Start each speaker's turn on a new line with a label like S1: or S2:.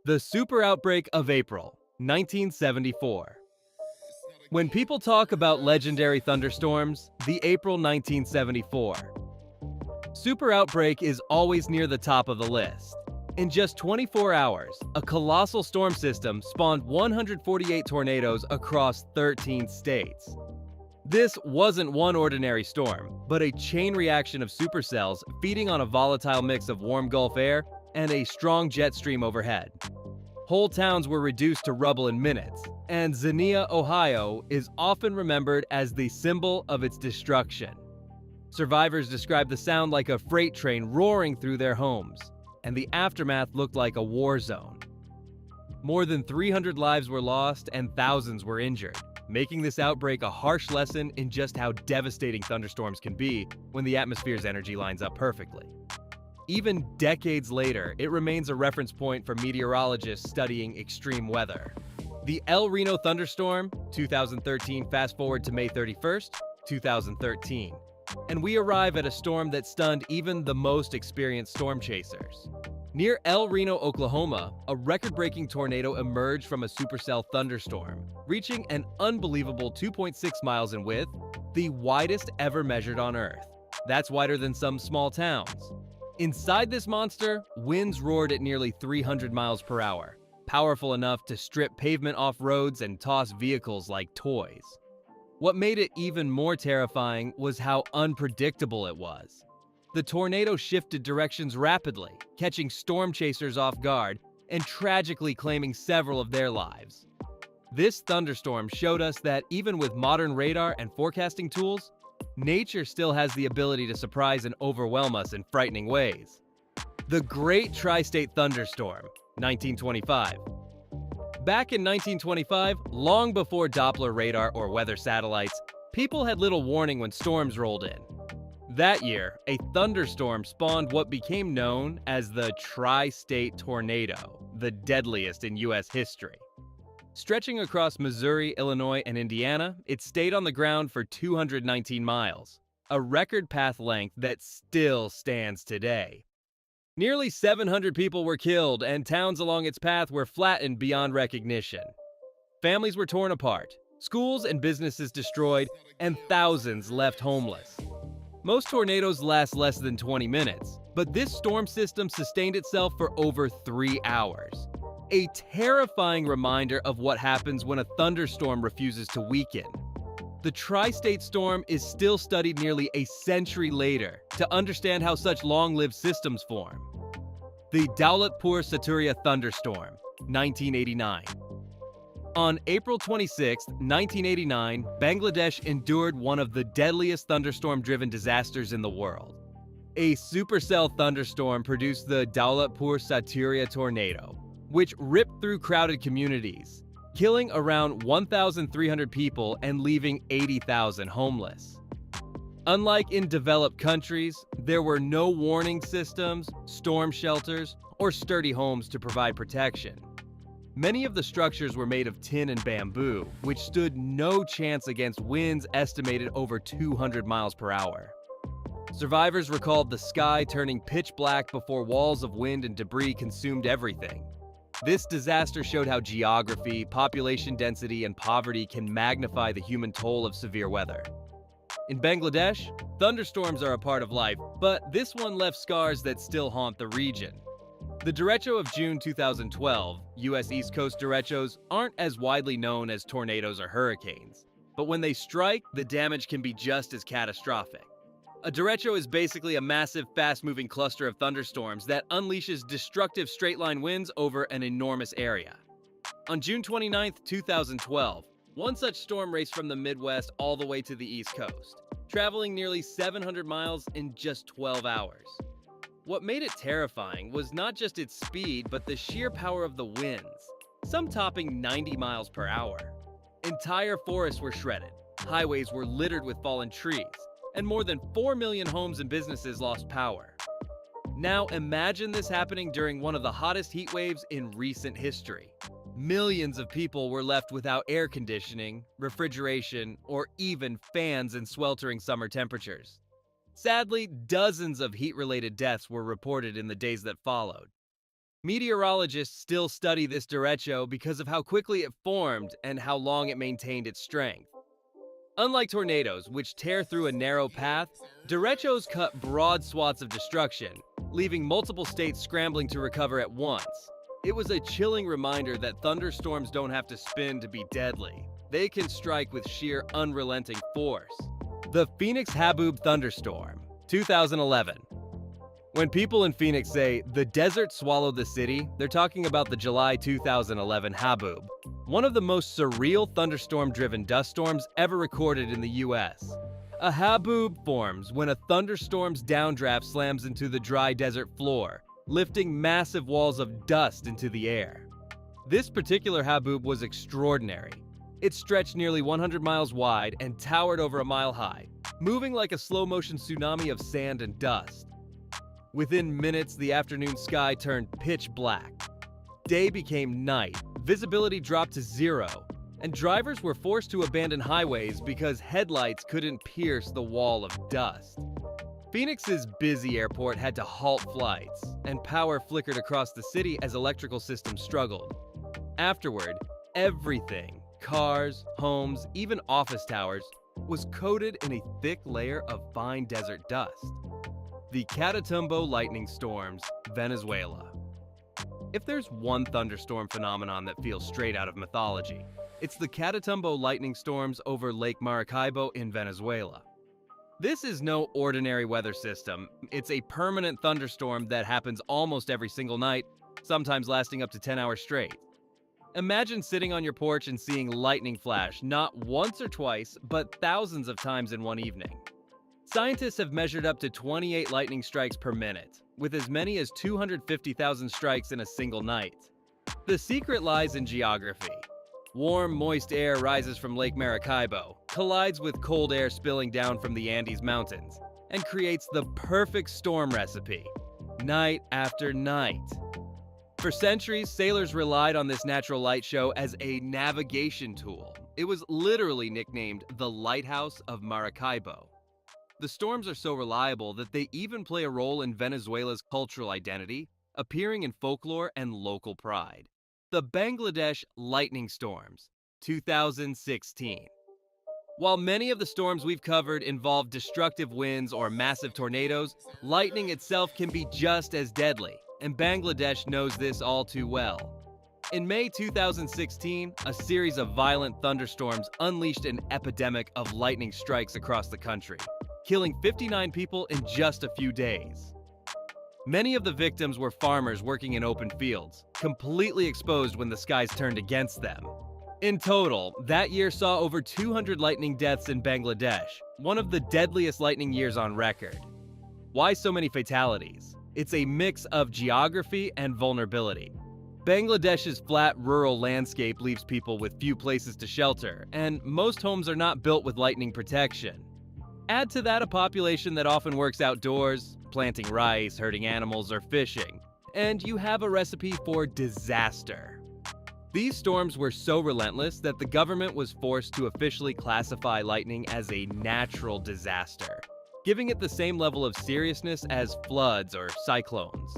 S1: The super outbreak of April, 1974. When people talk about legendary thunderstorms, the April 1974 super outbreak is always near the top of the list. In just 24 hours, a colossal storm system spawned 148 tornadoes across 13 states. This wasn't one ordinary storm, but a chain reaction of supercells feeding on a volatile mix of warm Gulf air and a strong jet stream overhead. Whole towns were reduced to rubble in minutes, and Xenia, Ohio is often remembered as the symbol of its destruction. Survivors described the sound like a freight train roaring through their homes, and the aftermath looked like a war zone. More than 300 lives were lost and thousands were injured, making this outbreak a harsh lesson in just how devastating thunderstorms can be when the atmosphere's energy lines up perfectly. Even decades later, it remains a reference point for meteorologists studying extreme weather. The El Reno thunderstorm, 2013, fast forward to May 31st, 2013. And we arrive at a storm that stunned even the most experienced storm chasers. Near El Reno, Oklahoma, a record-breaking tornado emerged from a supercell thunderstorm, reaching an unbelievable 2.6 miles in width, the widest ever measured on Earth. That's wider than some small towns. Inside this monster, winds roared at nearly 300 miles per hour, powerful enough to strip pavement off roads and toss vehicles like toys. What made it even more terrifying was how unpredictable it was. The tornado shifted directions rapidly, catching storm chasers off guard and tragically claiming several of their lives. This thunderstorm showed us that even with modern radar and forecasting tools, nature still has the ability to surprise and overwhelm us in frightening ways. The Great Tri-State Thunderstorm, 1925. Back in 1925, long before Doppler radar or weather satellites, people had little warning when storms rolled in. That year, a thunderstorm spawned what became known as the Tri-State Tornado, the deadliest in U.S. history. Stretching across Missouri, Illinois, and Indiana, it stayed on the ground for 219 miles, a record path length that still stands today. Nearly 700 people were killed, and towns along its path were flattened beyond recognition. Families were torn apart, schools and businesses destroyed, and thousands left homeless. Most tornadoes last less than 20 minutes, but this storm system sustained itself for over 3 hours. A terrifying reminder of what happens when a thunderstorm refuses to weaken. The Tri-State Storm is still studied nearly a century later to understand how such long-lived systems form. The Daulatpur-Saturya Thunderstorm, 1989. On April 26, 1989, Bangladesh endured one of the deadliest thunderstorm-driven disasters in the world. A supercell thunderstorm produced the Daulatpur-Saturya tornado, which ripped through crowded communities, killing around 1,300 people and leaving 80,000 homeless. Unlike in developed countries, there were no warning systems, storm shelters, or sturdy homes to provide protection. Many of the structures were made of tin and bamboo, which stood no chance against winds estimated over 200 miles per hour. Survivors recalled the sky turning pitch black before walls of wind and debris consumed everything. This disaster showed how geography, population density, and poverty can magnify the human toll of severe weather. In Bangladesh, thunderstorms are a part of life, but this one left scars that still haunt the region. The derecho of June 2012, U.S. East Coast derechos, aren't as widely known as tornadoes or hurricanes, but when they strike, the damage can be just as catastrophic. A derecho is basically a massive, fast-moving cluster of thunderstorms that unleashes destructive straight-line winds over an enormous area. On June 29, 2012, one such storm raced from the Midwest all the way to the East Coast, traveling nearly 700 miles in just 12 hours. What made it terrifying was not just its speed, but the sheer power of the winds, some topping 90 miles per hour. Entire forests were shredded, highways were littered with fallen trees, and more than 4 million homes and businesses lost power. Now imagine this happening during one of the hottest heat waves in recent history. Millions of people were left without air conditioning, refrigeration, or even fans in sweltering summer temperatures. Sadly, dozens of heat-related deaths were reported in the days that followed. Meteorologists still study this derecho because of how quickly it formed and how long it maintained its strength. Unlike tornadoes, which tear through a narrow path, derechos cut broad swaths of destruction, leaving multiple states scrambling to recover at once. It was a chilling reminder that thunderstorms don't have to spin to be deadly. They can strike with sheer unrelenting force. The Phoenix Haboob Thunderstorm, 2011. When people in Phoenix say, "the desert swallowed the city," they're talking about the July 2011 Haboob, one of the most surreal thunderstorm-driven dust storms ever recorded in the US. A haboob forms when a thunderstorm's downdraft slams into the dry desert floor, lifting massive walls of dust into the air. This particular haboob was extraordinary. It stretched nearly 100 miles wide and towered over a mile high, moving like a slow-motion tsunami of sand and dust. Within minutes, the afternoon sky turned pitch black. Day became night, visibility dropped to zero, and drivers were forced to abandon highways because headlights couldn't pierce the wall of dust. Phoenix's busy airport had to halt flights, and power flickered across the city as electrical systems struggled. Afterward, everything, cars, homes, even office towers, was coated in a thick layer of fine desert dust. The Catatumbo lightning storms, Venezuela. If there's one thunderstorm phenomenon that feels straight out of mythology, it's the Catatumbo lightning storms over Lake Maracaibo in Venezuela. This is no ordinary weather system. It's a permanent thunderstorm that happens almost every single night, sometimes lasting up to 10 hours straight. Imagine sitting on your porch and seeing lightning flash not once or twice, but thousands of times in one evening. Scientists have measured up to 28 lightning strikes per minute, with as many as 250,000 strikes in a single night. The secret lies in geography. Warm, moist air rises from Lake Maracaibo, collides with cold air spilling down from the Andes Mountains, and creates the perfect storm recipe, night after night. For centuries, sailors relied on this natural light show as a navigation tool. It was literally nicknamed the Lighthouse of Maracaibo. The storms are so reliable that they even play a role in Venezuela's cultural identity, appearing in folklore and local pride. The Bangladesh lightning storms, 2016. While many of the storms we've covered involve destructive winds or massive tornadoes, lightning itself can be just as deadly, and Bangladesh knows this all too well. In May 2016, a series of violent thunderstorms unleashed an epidemic of lightning strikes across the country, killing 59 people in just a few days. Many of the victims were farmers working in open fields, completely exposed when the skies turned against them. In total, that year saw over 200 lightning deaths in Bangladesh, one of the deadliest lightning years on record. Why so many fatalities? It's a mix of geography and vulnerability. Bangladesh's flat rural landscape leaves people with few places to shelter, and most homes are not built with lightning protection. Add to that a population that often works outdoors, planting rice, herding animals, or fishing, and you have a recipe for disaster. These storms were so relentless that the government was forced to officially classify lightning as a natural disaster, giving it the same level of seriousness as floods or cyclones.